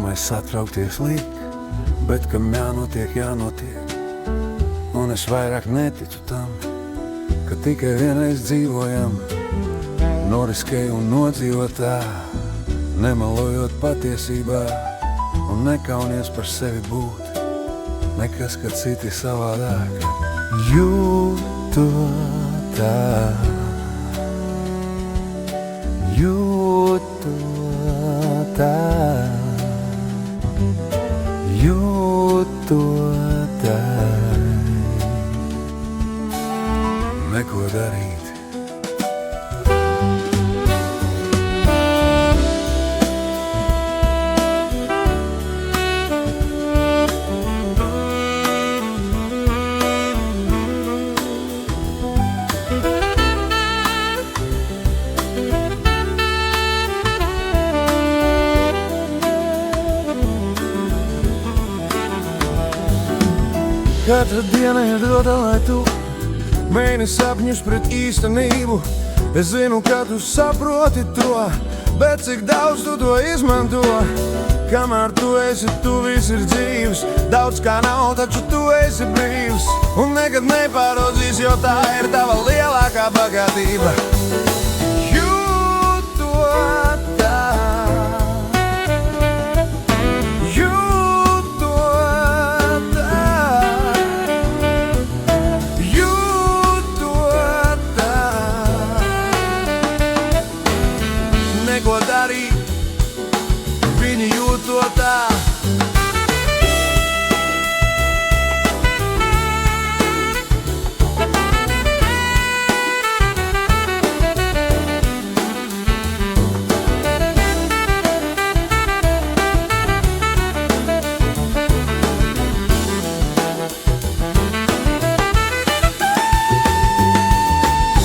Bīstamais satraukties liek, bet kam jānotiek, jānotiek. Un es vairāk neticu tam, ka tikai vienreiz dzīvojam. Noriskēju un nodzīvot tā, nemelojot patiesībā, un nekaunies par sevi būt, nekas, ka citi savādāk. Jūtu tā, jūtu tā, jūtu tā. Neko darīt. Katra diena ir dota, lai tu mēģini sapņus pret īstenību. Es zinu, ka tu saproti to, bet cik daudz tu to izmanto. Kamēr tu esi, tu viss ir dzīvs. Daudz kā nav, taču tu esi brīvs. Un nekad nepāraudzīs, jo tā ir tava lielākā bagātība. Neko darīt, viņi jūt to tā.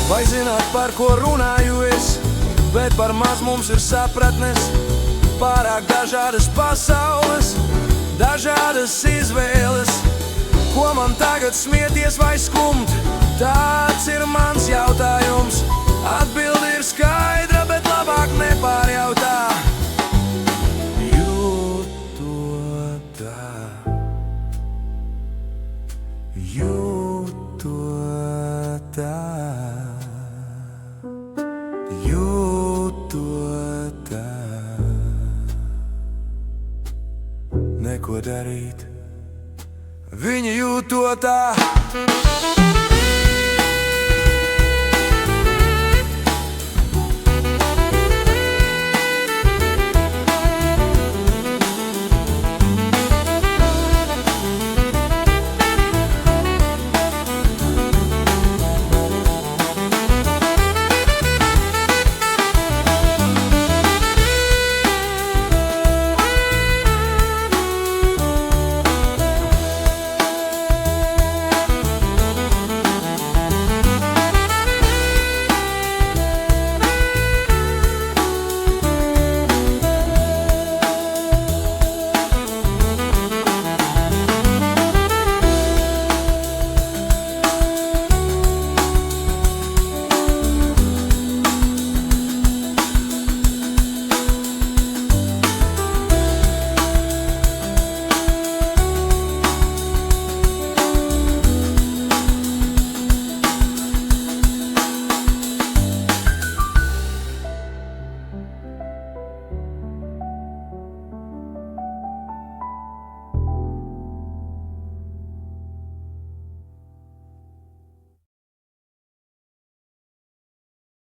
Vai zināt, par ko runāju es? Bet par maz mums ir sapratnes, pārāk dažādas pasaules, dažādas izvēles. Ko man tagad smieties vai skumt? Tāds ir mans jautājums. Atbilde ir skaidra, bet labāk nepārjautā. Jūtot tā, jūtot tā, jūtot tā. Neko darīt, viņi jūt to tā.